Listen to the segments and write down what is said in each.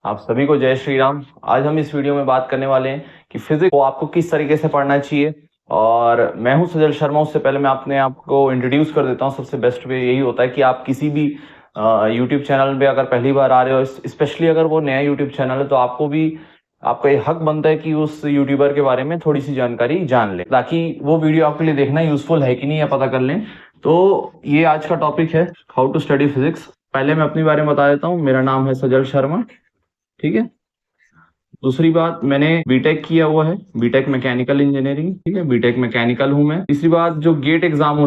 आप सभी को जय श्री राम। आज हम इस वीडियो में बात करने वाले हैं कि फिजिक्स को आपको किस तरीके से पढ़ना चाहिए। और मैं हूं सजल शर्मा। उससे पहले मैं अपने आप को इंट्रोड्यूस कर देता हूं। सबसे बेस्ट वे यही होता है कि आप किसी भी यूट्यूब चैनल पे अगर पहली बार आ रहे हो, स्पेशली अगर वो नया यूट्यूब चैनल है, तो आपको भी आपका ये हक बनता है कि उस यूट्यूबर के बारे में थोड़ी सी जानकारी जान लें, ताकि वो वीडियो आपके लिए देखना यूजफुल है कि नहीं, या पता कर लें। तो ये आज का टॉपिक है, हाउ टू स्टडी फिजिक्स। पहले मैं अपने बारे में बता देता हूँ। मेरा नाम है सजल शर्मा, ठीक है। दूसरी बात, मैंने बीटेक किया हुआ है, बीटेक मैकेनिकल इंजीनियरिंग, ठीक है, बीटेक मैकेनिकल हूं मैं। तीसरी बात, जो गेट एग्जाम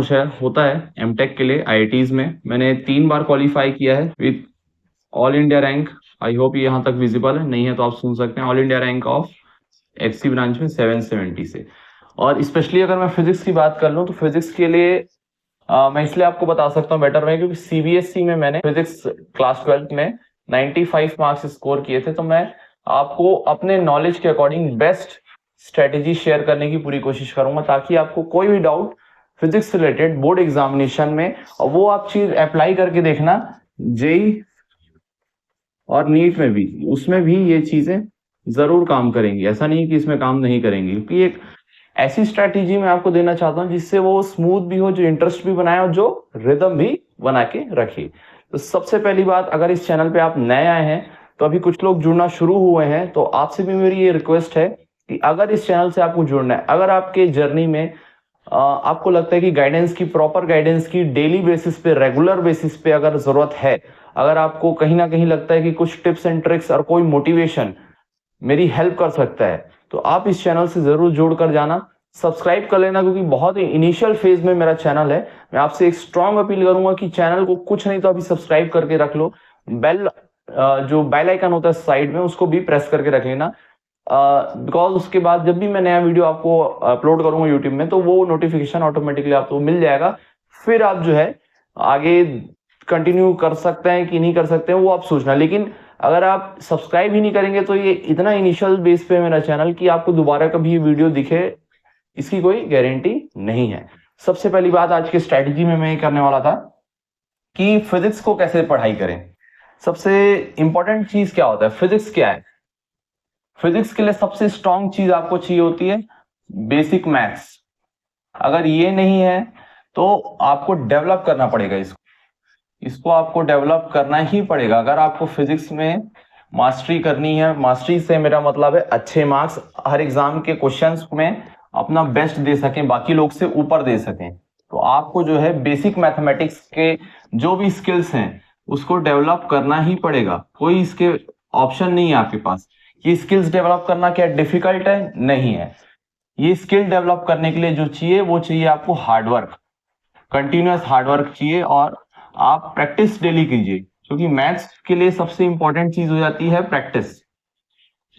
होता है एमटेक के लिए आईआईटीज में, मैंने 3 बार क्वालिफाई किया है with all India rank. I hope ये यहाँ तक विजिबल है, नहीं है तो आप सुन सकते हैं। All India rank of FC branch में 770 से। और स्पेशली अगर मैं फिजिक्स की बात कर लूँ तो फिजिक्स के लिए मैं इसलिए आपको बता सकता हूँ बेटर में, क्योंकि सीबीएसई में मैंने फिजिक्स क्लास 12 में 95 मार्क्स स्कोर किए थे। तो मैं आपको अपने नॉलेज के अकॉर्डिंग बेस्ट स्ट्रेटेजी शेयर करने की पूरी कोशिश करूंगा, ताकि आपको कोई भी doubt physics related board examination में, और वो आप चीज अप्लाई करके देखना जेई और नीट में भी, उसमें भी ये चीजें जरूर काम करेंगी। ऐसा नहीं कि इसमें काम नहीं करेंगी, क्योंकि एक ऐसी स्ट्रैटेजी मैं आपको देना चाहता हूं जिससे वो स्मूथ भी हो, जो इंटरेस्ट भी बनाए और जो रिदम भी बना के रखे। तो सबसे पहली बात, अगर इस चैनल पे आप नए आए हैं, तो अभी कुछ लोग जुड़ना शुरू हुए हैं, तो आपसे भी मेरी ये रिक्वेस्ट है कि अगर इस चैनल से आपको जुड़ना है, अगर आपके जर्नी में आपको लगता है कि गाइडेंस की, प्रॉपर गाइडेंस की डेली बेसिस पे, रेगुलर बेसिस पे अगर जरूरत है, अगर आपको कहीं ना कहीं लगता है कि कुछ टिप्स एंड ट्रिक्स और कोई मोटिवेशन मेरी हेल्प कर सकता है, तो आप इस चैनल से जरूर जुड़ कर जाना, सब्सक्राइब कर लेना, क्योंकि बहुत ही इनिशियल फेज में मेरा चैनल है। मैं आपसे एक स्ट्रांग अपील करूंगा कि चैनल को कुछ नहीं तो अभी सब्सक्राइब करके रख लो। बेल जो बेल आइकन होता है साइड में, उसको भी प्रेस करके रख लेना, बिकॉज उसके बाद जब भी मैं नया वीडियो आपको अपलोड करूंगा यूट्यूब में, तो वो नोटिफिकेशन ऑटोमेटिकली आपको मिल जाएगा। फिर आप जो है आगे कंटिन्यू कर सकते हैं कि नहीं कर सकते हैं, वो आप सोचना। लेकिन अगर आप सब्सक्राइब ही नहीं करेंगे, तो ये इतना इनिशियल बेस पे मेरा चैनल कि आपको दोबारा कभी वीडियो दिखे, इसकी कोई गारंटी नहीं है। सबसे पहली बात आज की स्ट्रैटेजी में मैं ये करने वाला था कि फिजिक्स को कैसे पढ़ाई करें। सबसे इंपॉर्टेंट चीज क्या होता है, फिजिक्स क्या है? फिजिक्स के लिए सबसे स्ट्रांग चीज आपको चाहिए होती है बेसिक मैथ्स। अगर ये नहीं है तो आपको डेवलप करना पड़ेगा इसको, इसको आपको डेवलप करना ही पड़ेगा। अगर आपको फिजिक्स में मास्टरी करनी है, मास्टरी से मेरा मतलब है अच्छे मार्क्स हर एग्जाम के क्वेश्चंस में अपना बेस्ट दे सकें, बाकी लोग से ऊपर दे सकें, तो आपको जो है बेसिक मैथमेटिक्स के जो भी स्किल्स हैं उसको डेवलप करना ही पड़ेगा। कोई इसके ऑप्शन नहीं है आपके पास। ये स्किल्स डेवलप करना क्या डिफिकल्ट है? नहीं है। ये स्किल डेवलप करने के लिए जो चाहिए वो चाहिए आपको हार्डवर्क, कंटिन्यूअस हार्डवर्क चाहिए, और आप प्रैक्टिस डेली कीजिए, क्योंकि मैथ्स के लिए सबसे इंपॉर्टेंट चीज हो जाती है प्रैक्टिस,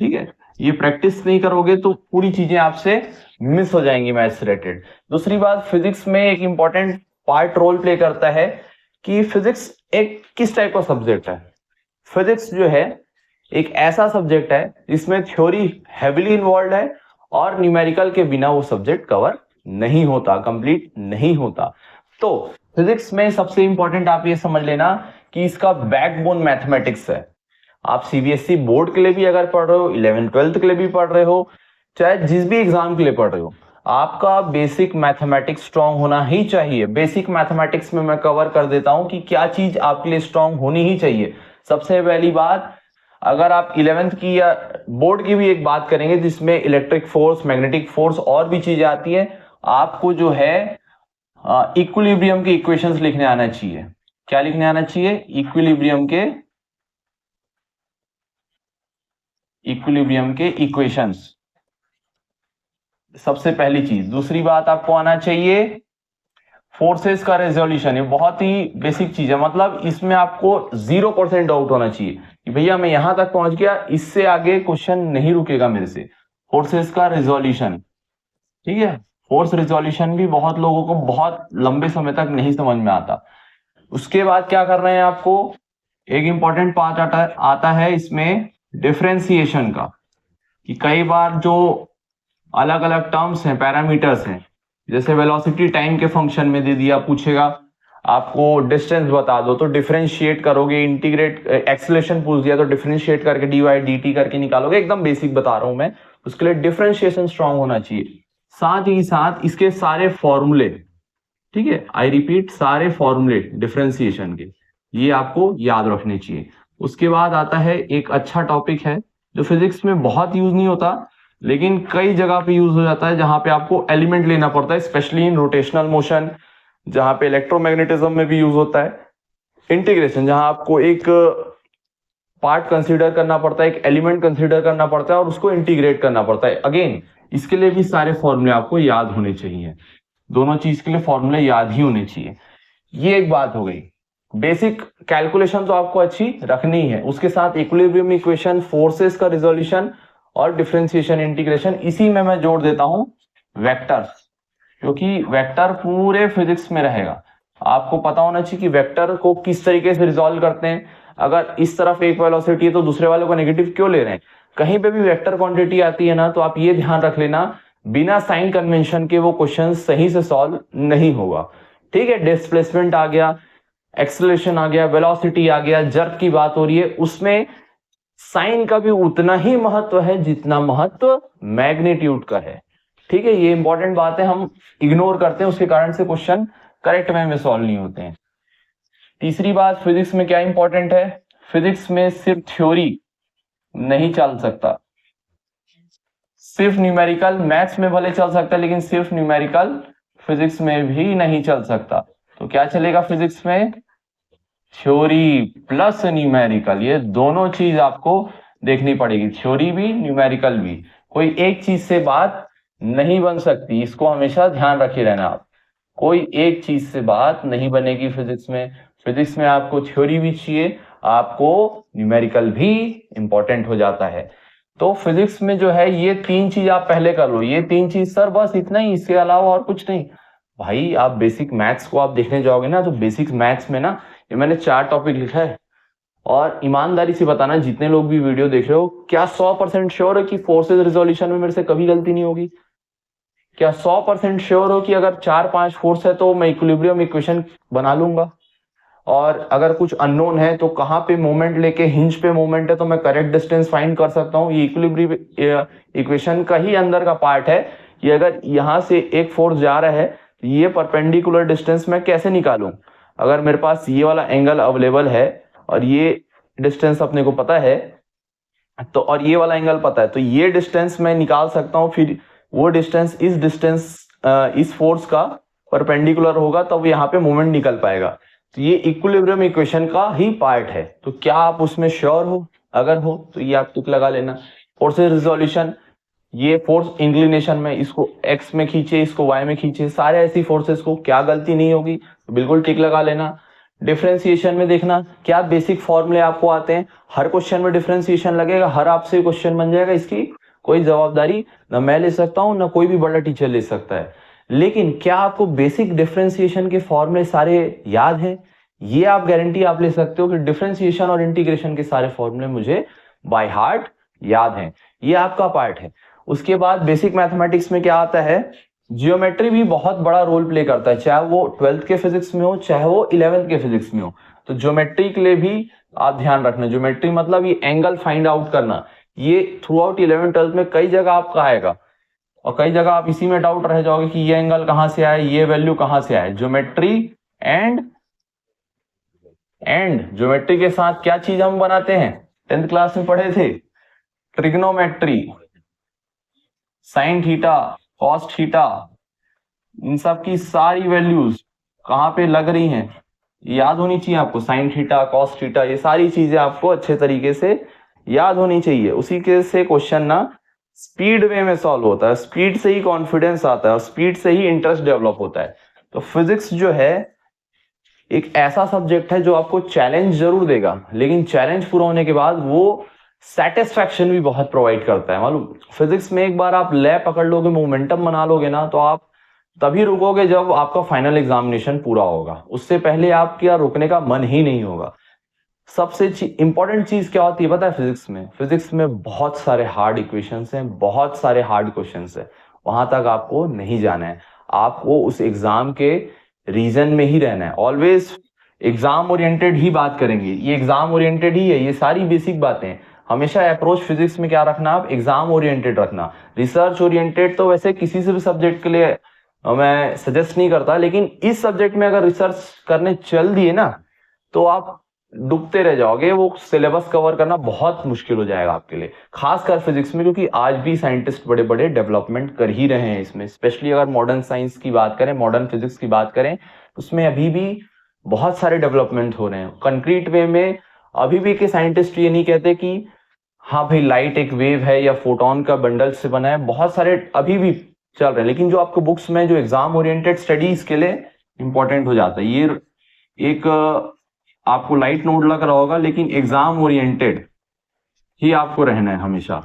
ठीक है। ये प्रैक्टिस नहीं करोगे तो पूरी चीजें आपसे मिस हो जाएंगी मैथ्स रिलेटेड। दूसरी बात, फिजिक्स में एक इंपॉर्टेंट पार्ट रोल प्ले करता है कि फिजिक्स एक किस टाइप का सब्जेक्ट है। फिजिक्स जो है एक ऐसा सब्जेक्ट है जिसमें थ्योरी हैविली इन्वॉल्व है, और न्यूमेरिकल के बिना वो सब्जेक्ट कवर नहीं होता, कंप्लीट नहीं होता। तो फिजिक्स में सबसे इंपॉर्टेंट आप ये समझ लेना कि इसका बैकबोन मैथमेटिक्स है। आप सीबीएसई बोर्ड के लिए भी अगर पढ़ रहे हो, 11th-12th के लिए भी पढ़ रहे हो, चाहे जिस भी एग्जाम के लिए पढ़ रहे हो, आपका बेसिक मैथमेटिक्स स्ट्रांग होना ही चाहिए। बेसिक मैथमेटिक्स में मैं कवर कर देता हूं कि क्या चीज आपके लिए स्ट्रांग होनी ही चाहिए। सबसे पहली बात, अगर आप 11th की या बोर्ड की भी एक बात करेंगे जिसमें इलेक्ट्रिक फोर्स, मैग्नेटिक फोर्स और भी चीजें आती है, आपको जो है इक्विलिब्रियम के इक्वेशंस लिखने आना चाहिए। क्या लिखने आना चाहिए? इक्विलिब्रियम के इक्वेशंस, सबसे पहली चीज। दूसरी बात, आपको आना चाहिए फोर्सेस का रेजोल्यूशन। ये बहुत ही बेसिक चीज है, मतलब इसमें आपको 0% डाउट होना चाहिए कि भैया मैं यहां तक पहुंच गया, इससे आगे क्वेश्चन नहीं रुकेगा मेरे से। फोर्सेस का रेजोल्यूशन, ठीक है। फोर्स रिजोल्यूशन भी बहुत लोगों को बहुत लंबे समय तक नहीं समझ में आता। उसके बाद क्या करना है आपको, एक इंपॉर्टेंट पार्ट आता है इसमें डिफरेंशिएशन का, कि कई बार जो अलग अलग टर्म्स हैं, पैरामीटर्स हैं, जैसे वेलोसिटी टाइम के फंक्शन में दे दिया, पूछेगा आपको डिस्टेंस बता दो तो डिफरेंशिएट करोगे, इंटीग्रेट एक्सेलरेशन पूछ दिया तो डिफरेंशिएट करके dy/dt करके निकालोगे, एकदम बेसिक बता रहा हूं मैं। उसके लिए डिफरेंशिएशन स्ट्रांग होना चाहिए, साथ ही साथ इसके सारे फॉर्मूले, ठीक है, आई रिपीट, सारे फॉर्मूले डिफरेंशिएशन के ये आपको याद रखने चाहिए। उसके बाद आता है एक अच्छा टॉपिक है जो फिजिक्स में बहुत यूज नहीं होता लेकिन कई जगह पे यूज हो जाता है, जहां पे आपको एलिमेंट लेना पड़ता है, स्पेशली इन रोटेशनल मोशन, जहां पे इलेक्ट्रोमैग्नेटिज्म में भी यूज होता है। इंटीग्रेशन, जहां आपको एक पार्ट कंसीडर करना पड़ता है, एक एलिमेंट कंसीडर करना पड़ता है और उसको इंटीग्रेट करना पड़ता है। अगेन इसके लिए भी सारे फॉर्मूले आपको याद होने चाहिए, दोनों चीज के लिए फॉर्मूले याद ही होने चाहिए। ये एक बात हो गई। बेसिक कैलकुलेशन तो आपको अच्छी रखनी है, उसके साथ इक्विलिब्रियम इक्वेशन, फोर्सेस का रिजोल्यूशन और डिफरेंशिएशन, इंटीग्रेशन। इसी में मैं जोड़ देता हूं वेक्टर्स, क्योंकि वेक्टर पूरे फिजिक्स में रहेगा। आपको पता होना चाहिए कि वेक्टर को किस तरीके से रिजॉल्व करते हैं। अगर इस तरफ एक वेलोसिटी है तो दूसरे वाले को नेगेटिव क्यों ले रहे हैं। कहीं पे भी वेक्टर क्वांटिटी आती है ना, तो आप ये ध्यान रख लेना, बिना साइन कन्वेंशन के वो क्वेश्चन सही से सॉल्व नहीं होगा। ठीक है, डिस्प्लेसमेंट आ गया, एक्सेलरेशन आ गया, वेलोसिटी आ गया, जर्क की बात हो रही है, उसमें साइन का भी उतना ही महत्व है जितना महत्व मैग्नीट्यूड का है। ठीक है, ये इंपॉर्टेंट बात है, हम इग्नोर करते हैं, उसके कारण से क्वेश्चन करेक्ट वे में सॉल्व नहीं होते हैं। तीसरी बात, फिजिक्स में क्या इंपॉर्टेंट है, फिजिक्स में सिर्फ थ्योरी नहीं चल सकता, सिर्फ न्यूमेरिकल। मैथ्स में भले चल सकता है लेकिन सिर्फ न्यूमेरिकल फिजिक्स में भी नहीं चल सकता। तो क्या चलेगा फिजिक्स में, थ्योरी प्लस न्यूमेरिकल, ये दोनों चीज आपको देखनी पड़ेगी, थ्योरी भी न्यूमेरिकल भी। कोई एक चीज से बात नहीं बन सकती, इसको हमेशा ध्यान रखे रहना आप। कोई एक चीज से बात नहीं बनेगी फिजिक्स में। फिजिक्स में आपको थ्योरी भी चाहिए, आपको न्यूमेरिकल भी इंपॉर्टेंट हो जाता है। तो फिजिक्स में जो है ये तीन चीज आप पहले कर लो। ये तीन चीज सर बस इतना ही, इसके अलावा और कुछ नहीं। भाई आप बेसिक मैथ्स को आप देखने जाओगे ना, तो बेसिक मैथ्स में ना ये मैंने 4 टॉपिक लिखा है, और ईमानदारी से बताना जितने लोग भी वीडियो देख रहे हो, क्या 100% श्योर है कि फोर्सेस रिजोल्यूशन में मेरे से कभी गलती नहीं होगी? क्या 100% श्योर हो कि अगर 4-5 फोर्स है तो मैं इक्विलिब्रियम इक्वेशन बना लूंगा? और अगर कुछ अननोन है तो कहाँ पे मोमेंट लेके, हिंज पे मोमेंट है तो मैं करेक्ट डिस्टेंस फाइंड कर सकता हूँ। ये इक्विलिब्रियम इक्वेशन का ही अंदर का पार्ट है कि अगर यहां से एक फोर्स जा रहा है तो ये परपेंडिकुलर डिस्टेंस मैं कैसे निकालूं। अगर मेरे पास ये वाला एंगल अवेलेबल है और ये डिस्टेंस अपने को पता है, तो और ये वाला एंगल पता है, तो ये डिस्टेंस मैं निकाल सकता हूँ। फिर वो डिस्टेंस इस डिस्टेंस इस फोर्स का परपेंडिकुलर होगा, तब यहाँ पे मोमेंट निकल पाएगा। तो ये इक्विलिब्रियम इक्वेशन का ही पार्ट है। तो क्या आप उसमें श्योर हो? अगर हो तो ये आप टिक लगा लेना। फोर्सेस रिजोल्यूशन, ये फोर्स इंक्लिनेशन में, इसको एक्स में खींचे, इसको वाई में खींचे, सारे ऐसी फोर्सेस को, क्या गलती नहीं होगी, तो बिल्कुल टिक लगा लेना। डिफरेंशिएशन में देखना क्या बेसिक फॉर्मूले आपको आते हैं। हर क्वेश्चन में डिफरेंशिएशन लगेगा, हर आपसे क्वेश्चन बन जाएगा, इसकी कोई जवाबदारी ना मैं ले सकता हूं ना कोई भी बड़ा टीचर ले सकता है। लेकिन क्या आपको बेसिक डिफरेंशिएशन के फॉर्मूले सारे याद हैं? ये आप गारंटी आप ले सकते हो कि डिफरेंशिएशन और इंटीग्रेशन के सारे फॉर्मूले मुझे बाय हार्ट याद हैं। ये आपका पार्ट है। उसके बाद बेसिक मैथमेटिक्स में क्या आता है, जियोमेट्री भी बहुत बड़ा रोल प्ले करता है, चाहे वो 12th के फिजिक्स में हो चाहे वो 11th के फिजिक्स में हो। तो ज्योमेट्री के लिए भी आप ध्यान रखना। ज्योमेट्री मतलब ये एंगल फाइंड आउट करना, ये थ्रू आउट 11th 12th में कई जगह आपका आएगा, और कई जगह आप इसी में डाउट रह जाओगे कि ये एंगल कहां से आए, ये वैल्यू कहां से आए। ज्योमेट्री एंड ज्योमेट्री के साथ क्या चीज हम बनाते हैं, 10th क्लास में पढ़े थे, trigonometry, sine theta, cos theta, इन सब की सारी वैल्यूज कहां पे लग रही हैं याद होनी चाहिए आपको। साइन थीटा, कॉस थीटा, ये सारी चीजें आपको अच्छे तरीके से याद होनी चाहिए। उसी के से क्वेश्चन ना स्पीड वे में सॉल्व होता है, स्पीड से ही कॉन्फिडेंस आता है और स्पीड से ही इंटरेस्ट डेवलप होता है। तो फिजिक्स जो है एक ऐसा सब्जेक्ट है जो आपको चैलेंज जरूर देगा, लेकिन चैलेंज पूरा होने के बाद वो सेटिस्फैक्शन भी बहुत प्रोवाइड करता है। मालूम, फिजिक्स में एक बार आप लय पकड़ लोगे, मोमेंटम बना लोगे ना, तो आप तभी रुकोगे जब आपका फाइनल एग्जामिनेशन पूरा होगा। उससे पहले आपका रुकने का मन ही नहीं होगा। सबसे इंपॉर्टेंट चीज क्या होती है पता है फिजिक्स में? फिजिक्स में बहुत सारे हार्ड इक्वेशंस हैं, बहुत सारे हार्ड क्वेश्चंस हैं। वहां तक आपको नहीं जाना है, आपको उस एग्जाम के रीजन में ही रहना है, ऑलवेज एग्जाम ओरिएंटेड ही बात करेंगे, ये एग्जाम ओरिएंटेड ही है, ये सारी बेसिक बातें हैं। हमेशा अप्रोच फिजिक्स में क्या रखना, आप एग्जाम ओरिएंटेड रखना। रिसर्च ओरिएंटेड तो वैसे किसी से भी सब्जेक्ट के लिए मैं सजेस्ट नहीं करता, लेकिन इस सब्जेक्ट में अगर रिसर्च करने चल दिए ना तो आप डूबते रह जाओगे, वो सिलेबस कवर करना बहुत मुश्किल हो जाएगा आपके लिए, खासकर फिजिक्स में, क्योंकि आज भी साइंटिस्ट बड़े बड़े डेवलपमेंट कर ही रहे हैं इसमें। स्पेशली अगर मॉडर्न साइंस की बात करें, मॉडर्न फिजिक्स की बात करें, उसमें अभी भी बहुत सारे डेवलपमेंट हो रहे हैं कंक्रीट वे में। अभी भी के साइंटिस्ट ये नहीं कहते कि हाँ भाई लाइट एक वेव है या फोटोन का बंडल से बना है, बहुत सारे अभी भी चल रहे हैं। लेकिन जो आपको बुक्स में जो एग्जाम ओरिएंटेड स्टडीज के लिए इंपॉर्टेंट हो जाता है, ये एक आपको लाइट नोट लग रहा होगा, लेकिन एग्जाम ओरिएंटेड ही आपको रहना है हमेशा,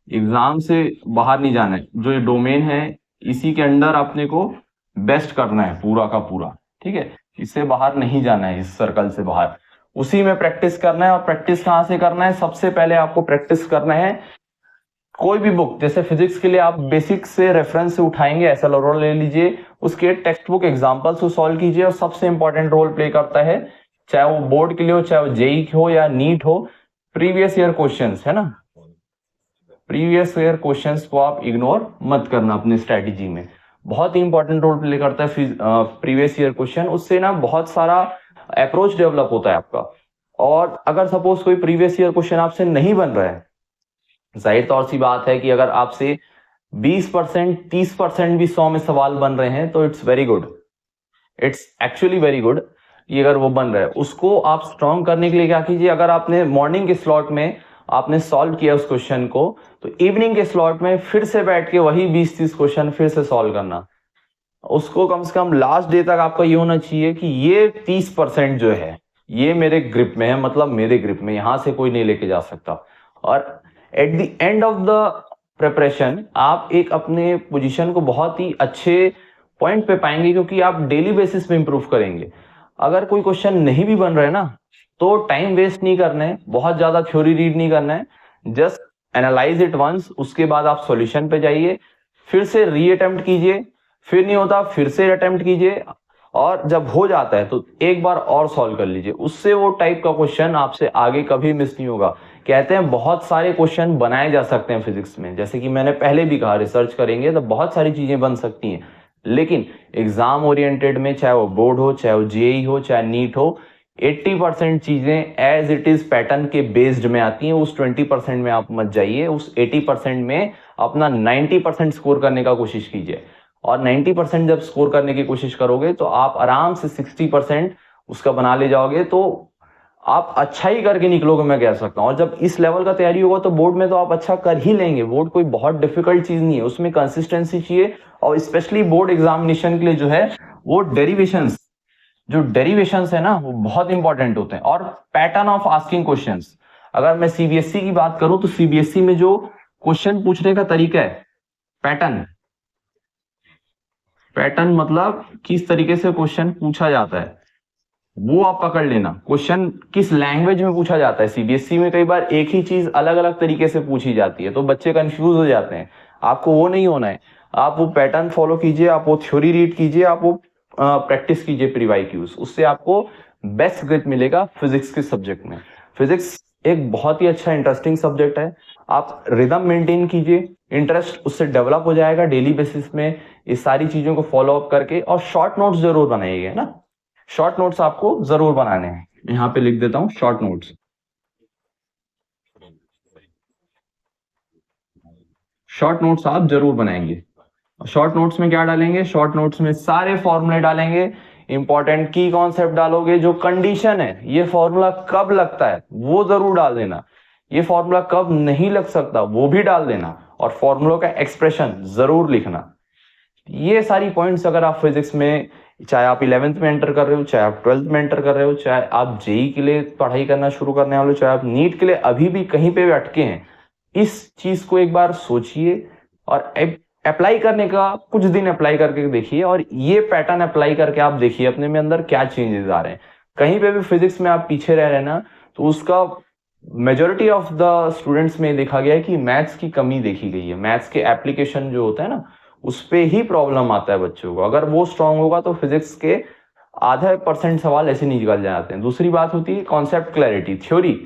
एग्जाम से बाहर नहीं जाना है। जो ये डोमेन है इसी के अंदर अपने को बेस्ट करना है पूरा का पूरा, ठीक है, इससे बाहर नहीं जाना है, इस सर्कल से बाहर, उसी में प्रैक्टिस करना है। और प्रैक्टिस कहाँ से करना है, सबसे पहले आपको प्रैक्टिस करना है कोई भी बुक, जैसे फिजिक्स के लिए आप बेसिक से रेफरेंस से उठाएंगे, एसएलआर ले लीजिए, उसके टेक्स्ट बुक एग्जाम्पल्स को सॉल्व कीजिए। और सबसे इंपॉर्टेंट रोल प्ले करता है, चाहे वो बोर्ड के लिए हो, चाहे वो जेई हो या नीट हो, प्रीवियस ईयर क्वेश्चंस, है ना, प्रीवियस ईयर क्वेश्चंस को आप इग्नोर मत करना अपनी स्ट्रेटेजी में, बहुत ही इंपॉर्टेंट रोल प्ले करता है प्रीवियस ईयर क्वेश्चन। उससे ना बहुत सारा अप्रोच डेवलप होता है आपका। और अगर सपोज कोई प्रीवियस ईयर क्वेश्चन आपसे नहीं बन रहा है, जाहिर तौर सी बात है कि अगर आपसे 20% 30% भी 100 में सवाल बन रहे हैं तो it's very good, it's actually very good. ये अगर वो बन रहा है, उसको आप स्ट्रॉन्ग करने के लिए क्या कीजिए, अगर आपने मॉर्निंग के स्लॉट में आपने सॉल्व किया उस क्वेश्चन को, तो इवनिंग के स्लॉट में फिर से बैठ के वही 20-30 क्वेश्चन फिर से सॉल्व करना। उसको कम से कम लास्ट डे तक आपका ये होना चाहिए कि ये 30% जो है ये मेरे ग्रिप में है, मतलब मेरे ग्रिप में, यहां से कोई नहीं लेके जा सकता। और at the end of the preparation आप एक अपने पोजीशन को बहुत ही अच्छे पॉइंट पे पाएंगे, क्योंकि आप डेली बेसिस पे इंप्रूव करेंगे। अगर कोई क्वेश्चन नहीं भी बन रहा है ना, तो टाइम वेस्ट नहीं करना है, बहुत ज्यादा थ्योरी रीड नहीं करना है, जस्ट एनालाइज इट वंस, उसके बाद आप सॉल्यूशन पे जाइए, फिर से री अटेम्प्ट कीजिए, फिर नहीं होता फिर से अटेम्प्ट कीजिए, और जब हो जाता है तो एक बार और सॉल्व कर लीजिए। उससे वो टाइप का क्वेश्चन आपसे आगे कभी मिस नहीं होगा। कहते हैं बहुत सारे क्वेश्चन बनाए जा सकते हैं फिजिक्स में, जैसे कि मैंने पहले भी कहा, रिसर्च करेंगे तो बहुत सारी चीजें बन सकती हैं, लेकिन एग्जाम ओरिएंटेड में, चाहे वो बोर्ड हो, चाहे वो जेई हो, चाहे नीट हो, 80% चीजें एज इट इज पैटर्न के बेस्ड में आती हैं। उस 20% में आप मत जाइए, उस 80% में अपना 90% स्कोर करने का कोशिश कीजिए। और 90% जब स्कोर करने की कोशिश करोगे तो आप आराम से 60% उसका बना ले जाओगे, तो आप अच्छा ही करके निकलोगे, मैं कह सकता हूँ। और जब इस लेवल का तैयारी होगा तो बोर्ड में तो आप अच्छा कर ही लेंगे। बोर्ड कोई बहुत डिफिकल्ट चीज नहीं है, उसमें कंसिस्टेंसी चाहिए। और स्पेशली बोर्ड एग्जामिनेशन के लिए जो है वो डेरिवेशंस, जो डेरिवेशंस है ना, वो बहुत इंपॉर्टेंट होते हैं। और पैटर्न ऑफ आस्किंग क्वेश्चंस, अगर मैं सीबीएसई की बात करूं तो सीबीएसई में जो क्वेश्चन पूछने का तरीका है, पैटर्न, पैटर्न मतलब किस तरीके से क्वेश्चन पूछा जाता है, वो आप पकड़ लेना। क्वेश्चन किस लैंग्वेज में पूछा जाता है, सीबीएसई में कई बार एक ही चीज अलग अलग तरीके से पूछी जाती है, तो बच्चे कंफ्यूज हो जाते हैं। आपको वो नहीं होना है, आप वो पैटर्न फॉलो कीजिए, आप वो थ्योरी रीड कीजिए, आप वो प्रैक्टिस कीजिए प्री वाईक्यूज, उससे आपको बेस्ट ग्रिप मिलेगा फिजिक्स के सब्जेक्ट में। फिजिक्स एक बहुत ही अच्छा इंटरेस्टिंग सब्जेक्ट है, आप रिदम मेंटेन कीजिए, इंटरेस्ट उससे डेवलप हो जाएगा डेली बेसिस में, इस सारी चीजों को फॉलो अप करके। और शॉर्ट नोट्स जरूर बनाइएगा ना, शॉर्ट नोट्स आपको जरूर बनाने हैं, यहाँ पे लिख देता हूं शॉर्ट नोट्स। शॉर्ट नोट्स आप जरूर बनाएंगे। शॉर्ट नोट्स में क्या डालेंगे, शॉर्ट नोट्स में सारे फॉर्मूले डालेंगे, इंपॉर्टेंट की कॉन्सेप्ट डालोगे, जो कंडीशन है, ये फॉर्मूला कब लगता है वो जरूर डाल देना, ये फॉर्मूला कब नहीं लग सकता वो भी डाल देना, और फॉर्मूलों का एक्सप्रेशन जरूर लिखना। ये सारी पॉइंट्स अगर आप फिजिक्स में, चाहे आप 11th में एंटर कर रहे हो, चाहे आप 12th में एंटर कर रहे हो, चाहे आप जेई के लिए पढ़ाई करना शुरू करने वाले हो, चाहे आप नीट के लिए अभी भी कहीं पे भी अटके हैं, इस चीज को एक बार सोचिए और अप्लाई करने का कुछ दिन अप्लाई करके देखिए, और ये पैटर्न अप्लाई करके आप देखिए अपने में अंदर क्या चेंजेस आ रहे हैं। कहीं पे भी फिजिक्स में आप पीछे रह रहे हैं ना, तो उसका मेजोरिटी ऑफ द स्टूडेंट्स में देखा गया है कि मैथ्स की कमी देखी गई है। मैथ्स के एप्लीकेशन जो होता है ना, उस पे ही प्रॉब्लम आता है बच्चों को। अगर वो स्ट्रांग होगा तो फिजिक्स के आधा % सवाल ऐसे निकल जाते हैं। दूसरी बात होती है कॉन्सेप्ट क्लैरिटी। थ्योरी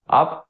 आप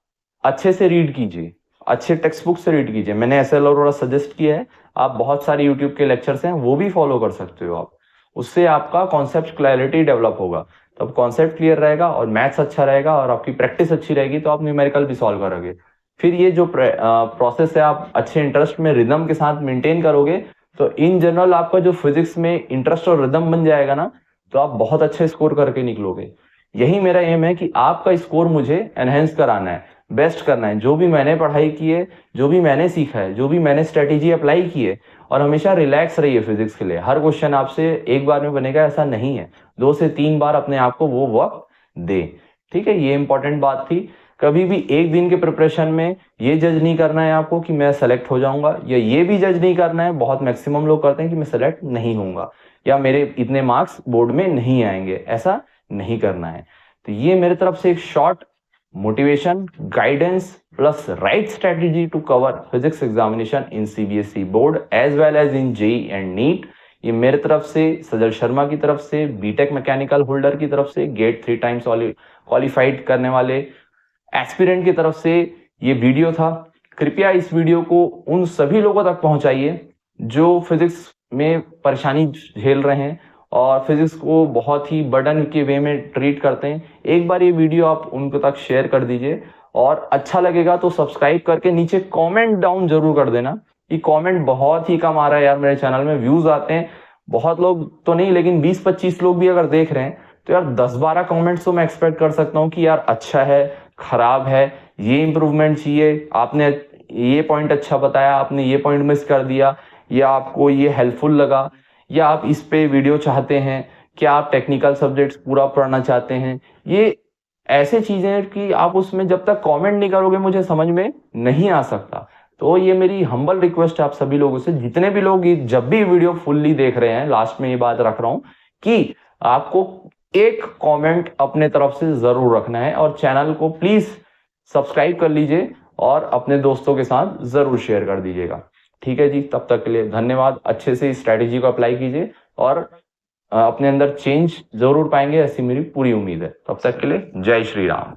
अच्छे से रीड कीजिए, अच्छे टेक्स्ट बुक से रीड कीजिए। मैंने एस एल अरोड़ा सजेस्ट किया है, आप बहुत सारे यूट्यूब के लेक्चर्स हैं वो भी फॉलो कर सकते हो आप। उससे आपका कॉन्सेप्ट क्लैरिटी डेवलप होगा, तब कॉन्सेप्ट क्लियर रहेगा और मैथ्स अच्छा रहेगा और आपकी प्रैक्टिस अच्छी रहेगी तो आप न्यूमेरिकल भी सॉल्व करोगे। फिर ये जो प्रोसेस है आप अच्छे इंटरेस्ट में रिदम के साथ मेंटेन करोगे तो इन जनरल आपका जो फिजिक्स में इंटरेस्ट और रिदम बन जाएगा ना, तो आप बहुत अच्छे स्कोर करके निकलोगे। यही मेरा एम है कि आपका स्कोर मुझे एनहेंस कराना है, बेस्ट करना है। जो भी मैंने पढ़ाई की है, जो भी मैंने सीखा है, जो भी मैंने स्ट्रेटेजी अप्लाई की है, और हमेशा रिलैक्स रहिए फिजिक्स के लिए। हर क्वेश्चन आपसे एक बार में बनेगा ऐसा नहीं है, 2 से 3 बार अपने आप को वो वक्त दे। ठीक है, ये इंपॉर्टेंट बात थी। कभी भी एक दिन के प्रिपरेशन में ये जज नहीं करना है आपको कि मैं सेलेक्ट हो जाऊंगा, या ये भी जज नहीं करना है, बहुत मैक्सिमम लोग करते हैं कि मैं सेलेक्ट नहीं होऊंगा या मेरे इतने मार्क्स बोर्ड में नहीं आएंगे। ऐसा नहीं करना है। तो ये मेरे तरफ से एक short motivation, guidance plus right strategy to cover physics examination in CBSE board as well as in JEE and NEET. ये मेरे तरफ से, सजल शर्मा की तरफ से, बीटेक मैकेनिकल होल्डर की तरफ से, गेट 3 टाइम्स क्वालिफाइड करने वाले एस्पिरेंट की तरफ से ये वीडियो था। कृपया इस वीडियो को उन सभी लोगों तक पहुंचाइए जो फिजिक्स में परेशानी झेल रहे हैं और फिजिक्स को बहुत ही बर्डन के वे में ट्रीट करते हैं। एक बार ये वीडियो आप उनको तक शेयर कर दीजिए और अच्छा लगेगा तो सब्सक्राइब करके नीचे कमेंट डाउन जरूर कर देना। ये कमेंट बहुत ही कम आ रहा है यार, मेरे चैनल में व्यूज आते हैं बहुत लोग तो नहीं, लेकिन 20-25 लोग भी अगर देख रहे हैं तो यार 10-12 कमेंट्स तो मैं एक्सपेक्ट कर सकता हूँ कि यार अच्छा है, खराब है, ये इंप्रूवमेंट चाहिए, आपने ये पॉइंट अच्छा बताया, आपने ये पॉइंट मिस कर दिया, या आपको ये हेल्पफुल लगा, या आप इस पे वीडियो चाहते हैं, क्या आप टेक्निकल सब्जेक्ट्स पूरा पढ़ना चाहते हैं। ये ऐसे चीजें हैं कि आप उसमें जब तक कमेंट नहीं करोगे मुझे समझ में नहीं आ सकता। तो ये मेरी हम्बल रिक्वेस्ट है आप सभी लोगों से, जितने भी लोग जब भी वीडियो फुल्ली देख रहे हैं, लास्ट में ये बात रख रहा हूं कि आपको एक कमेंट अपने तरफ से जरूर रखना है और चैनल को प्लीज सब्सक्राइब कर लीजिए और अपने दोस्तों के साथ जरूर शेयर कर दीजिएगा। ठीक है जी, तब तक के लिए धन्यवाद। अच्छे से इस स्ट्रैटेजी को अप्लाई कीजिए और अपने अंदर चेंज जरूर पाएंगे, ऐसी मेरी पूरी उम्मीद है। तब तक के लिए जय श्री राम।